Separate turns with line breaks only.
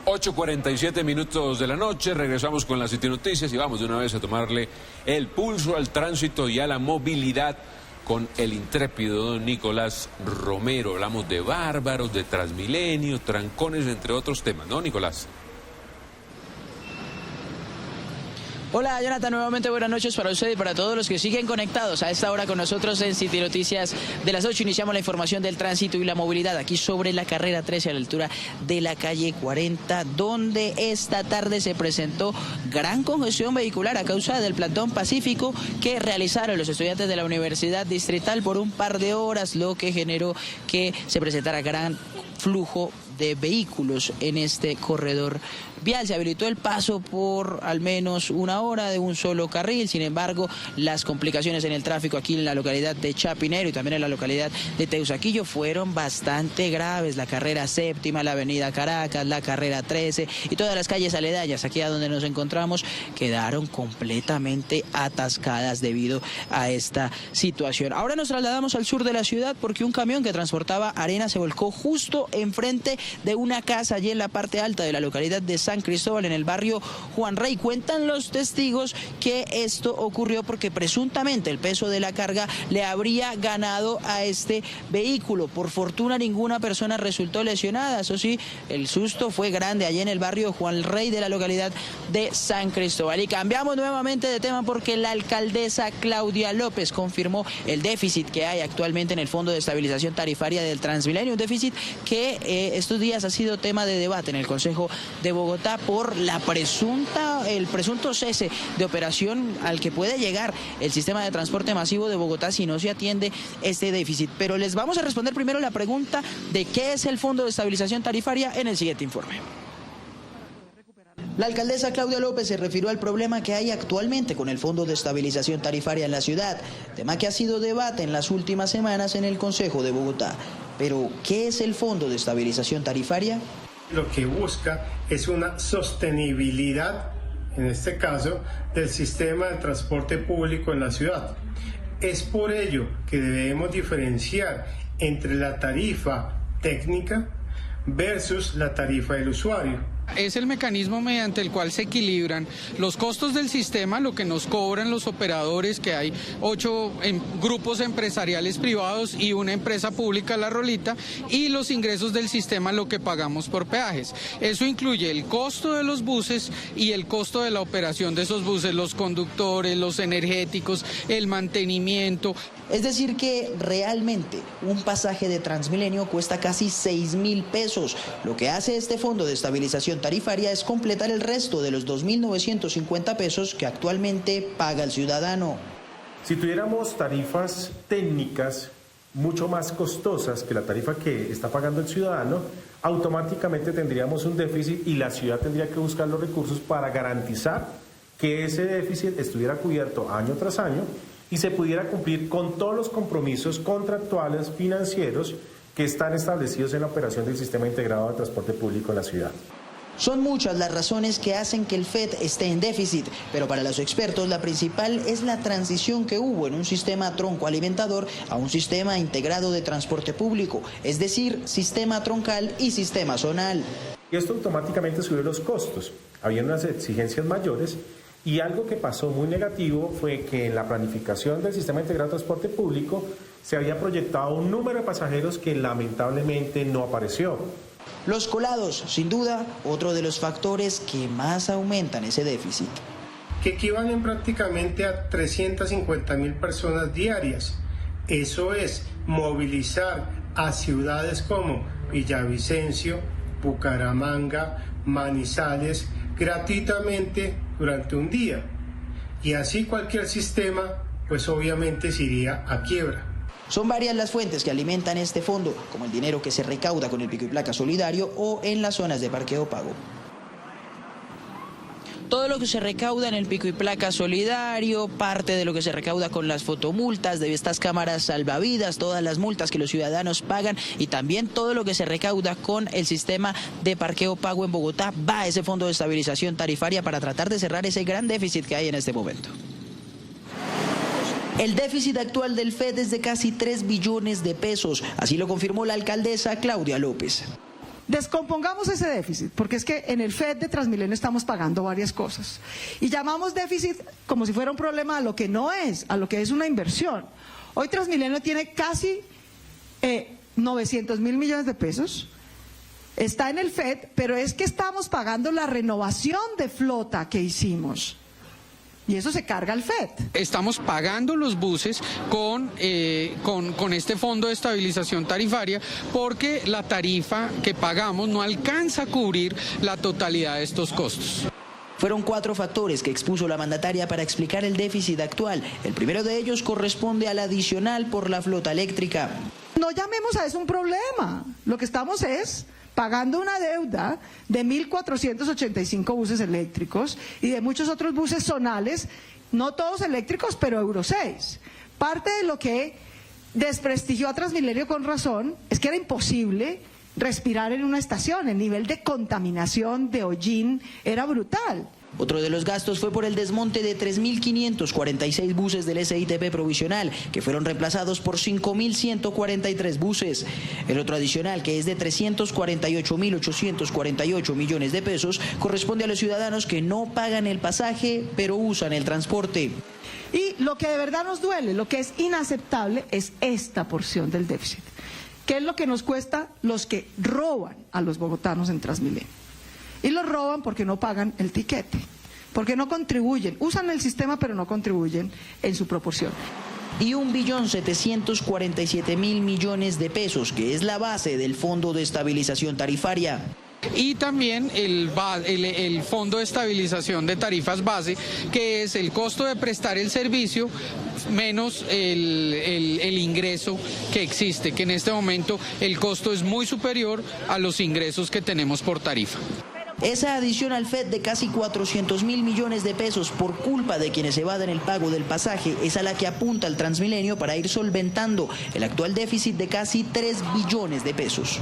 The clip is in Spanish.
8:47 de la noche, regresamos con las City Noticias y vamos de una vez a tomarle el pulso al tránsito y a la movilidad con el intrépido don Nicolás Romero. Hablamos de bárbaros, de Transmilenio, trancones, entre otros temas, ¿no, Nicolás?
Hola, Jonathan, nuevamente buenas noches para usted y para todos los que siguen conectados a esta hora con nosotros en City Noticias de las 8. Iniciamos la información del tránsito y la movilidad aquí sobre la carrera 13 a la altura de la calle 40, donde esta tarde se presentó gran congestión vehicular a causa del plantón pacífico que realizaron los estudiantes de la Universidad Distrital por un par de horas, lo que generó que se presentara gran flujo de vehículos en este corredor vial. Se habilitó el paso por al menos una hora de un solo carril. Sin embargo, las complicaciones en el tráfico aquí en la localidad de Chapinero y también en la localidad de Teusaquillo fueron bastante graves. La carrera séptima, la avenida Caracas, la carrera 13 y todas las calles aledañas aquí a donde nos encontramos quedaron completamente atascadas debido a esta situación. Ahora nos trasladamos al sur de la ciudad porque un camión que transportaba arena se volcó justo enfrente de una casa allí en la parte alta de la localidad de San Cristóbal, en el barrio Juan Rey. Cuentan los testigos que esto ocurrió porque presuntamente el peso de la carga le habría ganado a este vehículo. Por fortuna ninguna persona resultó lesionada, eso sí, el susto fue grande allí en el barrio Juan Rey de la localidad de San Cristóbal. Y cambiamos nuevamente de tema porque la alcaldesa Claudia López confirmó el déficit que hay actualmente en el Fondo de Estabilización Tarifaria del Transmilenio, un déficit que estos días ha sido tema de debate en el Consejo de Bogotá por el presunto cese de operación al que puede llegar el sistema de transporte masivo de Bogotá si no se atiende este déficit. Pero les vamos a responder primero la pregunta de qué es el Fondo de Estabilización Tarifaria en el siguiente informe. La alcaldesa Claudia López se refirió al problema que hay actualmente con el Fondo de Estabilización Tarifaria en la ciudad, tema que ha sido debate en las últimas semanas en el Consejo de Bogotá. Pero, ¿qué es el Fondo de Estabilización Tarifaria?
Lo que busca es una sostenibilidad, en este caso, del sistema de transporte público en la ciudad. Es por ello que debemos diferenciar entre la tarifa técnica versus la tarifa del usuario.
Es el mecanismo mediante el cual se equilibran los costos del sistema, lo que nos cobran los operadores, que hay 8 grupos empresariales privados y una empresa pública, La Rolita, y los ingresos del sistema, lo que pagamos por peajes. Eso incluye el costo de los buses y el costo de la operación de esos buses, los conductores, los energéticos, el mantenimiento.
Es decir que realmente un pasaje de Transmilenio cuesta casi 6.000 pesos. Lo que hace este Fondo de Estabilización Tarifaria es completar el resto de los 2.950 pesos que actualmente paga el ciudadano.
Si tuviéramos tarifas técnicas mucho más costosas que la tarifa que está pagando el ciudadano, automáticamente tendríamos un déficit y la ciudad tendría que buscar los recursos para garantizar que ese déficit estuviera cubierto año tras año y se pudiera cumplir con todos los compromisos contractuales financieros que están establecidos en la operación del Sistema Integrado de Transporte Público en la ciudad.
Son muchas las razones que hacen que el FET esté en déficit, pero para los expertos la principal es la transición que hubo en un sistema tronco alimentador a un sistema integrado de transporte público, es decir, sistema troncal y sistema zonal.
Y esto automáticamente sube los costos, había unas exigencias mayores. Y algo que pasó muy negativo fue que en la planificación del Sistema Integrado de Transporte Público se había proyectado un número de pasajeros que lamentablemente no apareció.
Los colados, sin duda, otro de los factores que más aumentan ese déficit.
Que equivalen prácticamente a 350.000 personas diarias. Eso es movilizar a ciudades como Villavicencio, Bucaramanga, Manizales, gratuitamente durante un día, y así cualquier sistema pues obviamente se iría a quiebra.
Son varias las fuentes que alimentan este fondo, como el dinero que se recauda con el pico y placa solidario o en las zonas de parqueo pago. Todo lo que se recauda en el pico y placa solidario, parte de lo que se recauda con las fotomultas de estas cámaras salvavidas, todas las multas que los ciudadanos pagan y también todo lo que se recauda con el sistema de parqueo pago en Bogotá va a ese Fondo de Estabilización Tarifaria para tratar de cerrar ese gran déficit que hay en este momento. El déficit actual del FED es de casi 3 billones de pesos, así lo confirmó la alcaldesa Claudia López.
Descompongamos ese déficit, porque es que en el FED de Transmilenio estamos pagando varias cosas. Y llamamos déficit como si fuera un problema a lo que no es, a lo que es una inversión. Hoy Transmilenio tiene casi 900.000 millones de pesos. Está en el FED, pero es que estamos pagando la renovación de flota que hicimos. Y eso se carga al FED.
Estamos pagando los buses con este fondo de estabilización tarifaria porque la tarifa que pagamos no alcanza a cubrir la totalidad de estos costos.
Fueron 4 factores que expuso la mandataria para explicar el déficit actual. El primero de ellos corresponde al adicional por la flota eléctrica.
No llamemos a eso un problema. Lo que estamos es pagando una deuda de 1.485 buses eléctricos y de muchos otros buses zonales, no todos eléctricos, pero Euro 6. Parte de lo que desprestigió a Transmilenio con razón es que era imposible respirar en una estación. El nivel de contaminación de hollín era brutal.
Otro de los gastos fue por el desmonte de 3.546 buses del SITP provisional, que fueron reemplazados por 5.143 buses. El otro adicional, que es de 348.848 millones de pesos, corresponde a los ciudadanos que no pagan el pasaje, pero usan el transporte.
Y lo que de verdad nos duele, lo que es inaceptable, es esta porción del déficit, que es lo que nos cuesta los que roban a los bogotanos en Transmilenio. Y los roban porque no pagan el tiquete, porque no contribuyen, usan el sistema pero no contribuyen en su proporción.
Y 1.747.000 millones de pesos, que es la base del Fondo de Estabilización Tarifaria.
Y también el Fondo de Estabilización de Tarifas Base, que es el costo de prestar el servicio menos el ingreso que existe, que en este momento el costo es muy superior a los ingresos que tenemos por tarifa.
Esa adición al FED de casi 400.000 millones de pesos por culpa de quienes evaden el pago del pasaje es a la que apunta el Transmilenio para ir solventando el actual déficit de casi 3 billones de pesos.